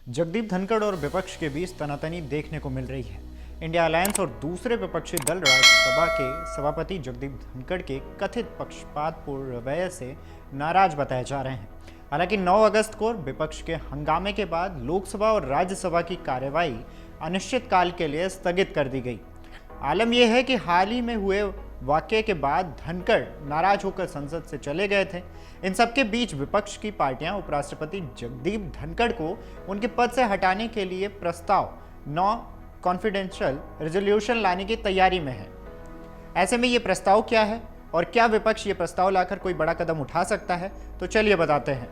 जगदीप धनखड़ और विपक्ष के बीच तनातनी देखने को मिल रही है। इंडिया अलायंस और दूसरे विपक्षी दल राज्यसभा के सभापति जगदीप धनखड़ के कथित पक्षपातपूर्ण रवैये से नाराज बताए जा रहे हैं। हालांकि 9 अगस्त को विपक्ष के हंगामे के बाद लोकसभा और राज्यसभा की कार्यवाही अनिश्चितकाल के लिए स्थगित कर दी गई। आलम यह है कि हाल ही में हुए वाकये के बाद धनखड़ नाराज होकर संसद से चले गए थे। इन सबके बीच विपक्ष की पार्टियां उपराष्ट्रपति जगदीप धनखड़ को उनके पद से हटाने के लिए प्रस्ताव 9 कॉन्फिडेंशियल रेजोल्यूशन लाने की तैयारी में है। ऐसे में ये प्रस्ताव क्या है और क्या विपक्ष ये प्रस्ताव लाकर कोई बड़ा कदम उठा सकता है, तो चलिए बताते हैं।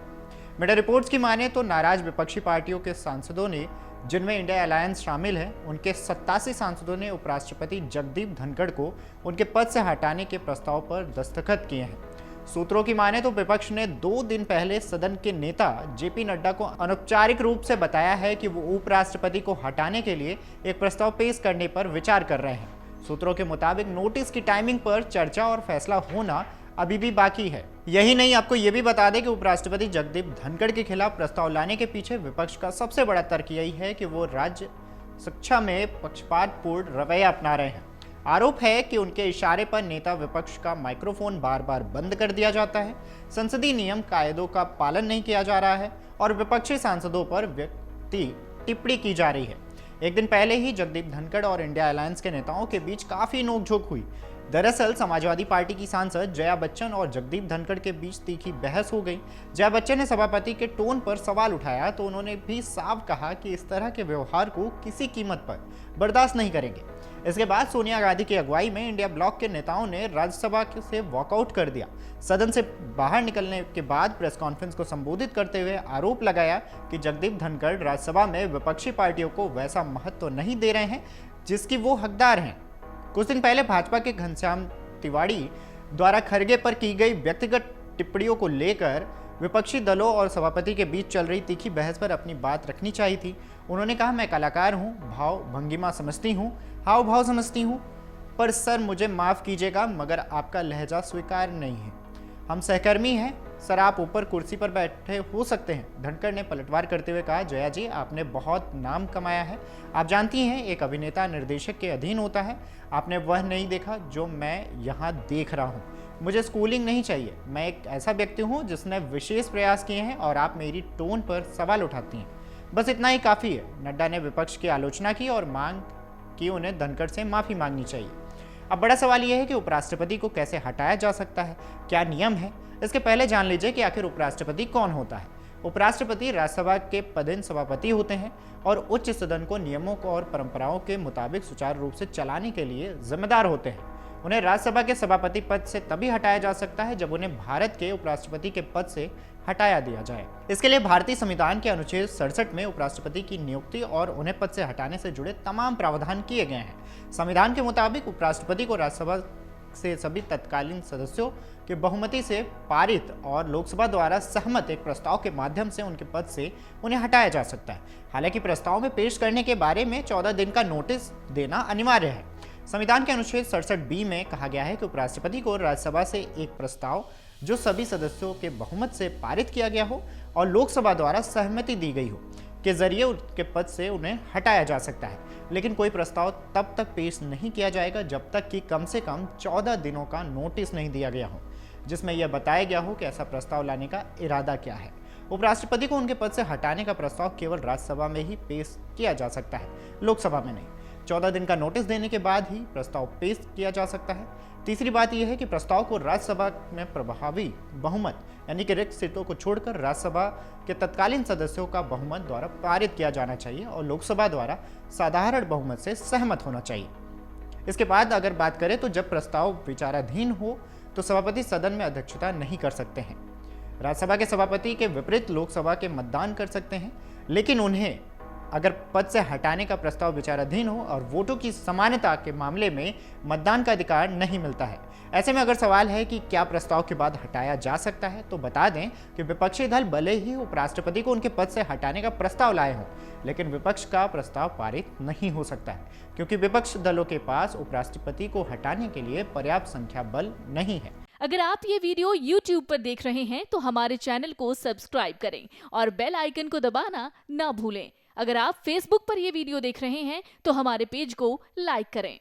मीडिया रिपोर्ट्स की माने तो नाराज विपक्षी पार्टियों के सांसदों ने, जिनमें इंडिया अलायंस शामिल है, उनके 87 सांसदों ने उपराष्ट्रपति जगदीप धनखड़ को उनके पद से हटाने के प्रस्ताव पर दस्तखत किए हैं। सूत्रों की माने तो विपक्ष ने 2 दिन पहले सदन के नेता जेपी नड्डा को अनौपचारिक रूप से बताया है कि वो उपराष्ट्रपति को हटाने के लिए एक प्रस्ताव पेश करने पर विचार कर रहे हैं। सूत्रों के मुताबिक नोटिस की टाइमिंग पर चर्चा और फैसला होना अभी भी बाकी है। यही नहीं, आपको ये भी बता दें कि उपराष्ट्रपति जगदीप धनखड़ के खिलाफ प्रस्ताव लाने के पीछे विपक्ष का सबसे बड़ा तर्क यही है कि वो राज्य शिक्षा में पक्षपातपूर्ण रवैया अपना रहे हैं। आरोप है कि उनके इशारे पर नेता विपक्ष का माइक्रोफोन बार बार बंद कर दिया जाता है, संसदीय नियम कायदों का पालन नहीं किया जा रहा है और विपक्षी सांसदों पर व्यक्ति टिप्पणी की जा रही है। एक दिन पहले ही जगदीप धनखड़ और इंडिया अलायंस के नेताओं के बीच काफी नोकझोंक हुई। दरअसल समाजवादी पार्टी की सांसद जया बच्चन और जगदीप धनखड़ के बीच तीखी बहस हो गई। जया बच्चन ने सभापति के टोन पर सवाल उठाया तो उन्होंने भी साफ कहा कि इस तरह के व्यवहार को किसी कीमत पर बर्दाश्त नहीं करेंगे। इसके बाद सोनिया गांधी की अगुवाई में इंडिया ब्लॉक के नेताओं ने राज्यसभा से वॉकआउट कर दिया। सदन से बाहर निकलने के बाद प्रेस कॉन्फ्रेंस को संबोधित करते हुए आरोप लगाया कि जगदीप धनखड़ राज्यसभा में विपक्षी पार्टियों को वैसा महत्व नहीं दे रहे हैं जिसकी वो हकदार हैं। कुछ दिन पहले भाजपा के घनश्याम तिवाड़ी द्वारा खरगे पर की गई व्यक्तिगत टिप्पणियों को लेकर विपक्षी दलों और सभापति के बीच चल रही तीखी बहस पर अपनी बात रखनी चाहिए थी। उन्होंने कहा, मैं कलाकार हूं, भाव भंगिमा समझती हूं, हाव भाव समझती हूं, पर सर मुझे माफ़ कीजिएगा मगर आपका लहजा स्वीकार नहीं है। हम सहकर्मी हैं सर, आप ऊपर कुर्सी पर बैठे हो सकते हैं। धनखड़ ने पलटवार करते हुए कहा, जया जी आपने बहुत नाम कमाया है। आप जानती हैं एक अभिनेता निर्देशक के अधीन होता है। आपने वह नहीं देखा जो मैं यहाँ देख रहा हूँ। मुझे स्कूलिंग नहीं चाहिए। मैं एक ऐसा व्यक्ति हूँ जिसने विशेष प्रयास किए हैं और आप मेरी टोन पर सवाल उठाती हैं। बस इतना ही काफ़ी है। नड्डा ने विपक्ष की आलोचना की और मांग कि उन्हें धनखड़ से माफ़ी मांगनी चाहिए। अब बड़ा सवाल यह है कि उपराष्ट्रपति को कैसे हटाया जा सकता है, क्या नियम है। इसके पहले जान लीजिए कि आखिर उपराष्ट्रपति कौन होता है। उपराष्ट्रपति राज्यसभा के पदेन सभापति होते हैं और उच्च सदन को नियमों को और परंपराओं के मुताबिक सुचारू रूप से चलाने के लिए जिम्मेदार होते हैं। उन्हें राज्यसभा के सभापति पद से तभी हटाया जा सकता है जब उन्हें भारत के उपराष्ट्रपति के पद से हटाया दिया जाए। इसके लिए भारतीय संविधान के अनुच्छेद 67 में उपराष्ट्रपति की नियुक्ति और उन्हें पद से हटाने से जुड़े तमाम प्रावधान किए गए हैं। संविधान के मुताबिक उपराष्ट्रपति को राज्यसभा से सभी तत्कालीन सदस्यों के बहुमति से पारित और लोकसभा द्वारा सहमत एक प्रस्ताव के माध्यम से उनके पद से उन्हें हटाया जा सकता है। हालांकि प्रस्ताव में पेश करने के बारे में 14 दिन का नोटिस देना अनिवार्य है। संविधान के अनुच्छेद 67B में कहा गया है कि उपराष्ट्रपति को राज्यसभा से एक प्रस्ताव जो सभी सदस्यों के बहुमत से पारित किया गया हो और लोकसभा द्वारा सहमति दी गई हो के जरिए उनके पद से उन्हें हटाया जा सकता है। लेकिन कोई प्रस्ताव तब तक पेश नहीं किया जाएगा जब तक कि कम से कम 14 दिनों का नोटिस नहीं दिया गया हो जिसमें यह बताया गया हो कि ऐसा प्रस्ताव लाने का इरादा क्या है। उपराष्ट्रपति को उनके पद से हटाने का प्रस्ताव केवल राज्यसभा में ही पेश किया जा सकता है, लोकसभा में नहीं। 14 दिन का नोटिस देने के बाद ही प्रस्ताव पेश किया जा सकता है। तीसरी बात यह है कि प्रस्ताव को राज्यसभा में प्रभावी बहुमत यानी कि रिक्त सीटों को छोड़कर राज्यसभा के तत्कालीन सदस्यों का बहुमत द्वारा पारित किया जाना चाहिए और लोकसभा द्वारा साधारण बहुमत से सहमत होना चाहिए। इसके बाद अगर बात करें तो जब प्रस्ताव विचाराधीन हो तो सभापति सदन में अध्यक्षता नहीं कर सकते हैं। राज्यसभा के सभापति के विपरीत लोकसभा के मतदान कर सकते हैं, लेकिन उन्हें अगर पद से हटाने का प्रस्ताव विचाराधीन हो और वोटों की समानता के मामले में मतदान का अधिकार नहीं मिलता है। ऐसे में अगर सवाल है कि क्या प्रस्ताव के बाद हटाया जा सकता है, तो बता दें कि विपक्षी दल भले ही उपराष्ट्रपति को उनके पद से हटाने का प्रस्ताव लाए हों, लेकिन विपक्ष का प्रस्ताव पारित नहीं हो सकता है क्योंकि विपक्ष दलों के पास उपराष्ट्रपति को हटाने के लिए पर्याप्त संख्या बल नहीं है। अगर आप ये वीडियो YouTube पर देख रहे हैं तो हमारे चैनल को सब्सक्राइब करें और बेल आइकन को दबाना ना भूलें। अगर आप Facebook पर ये वीडियो देख रहे हैं तो हमारे पेज को लाइक करें।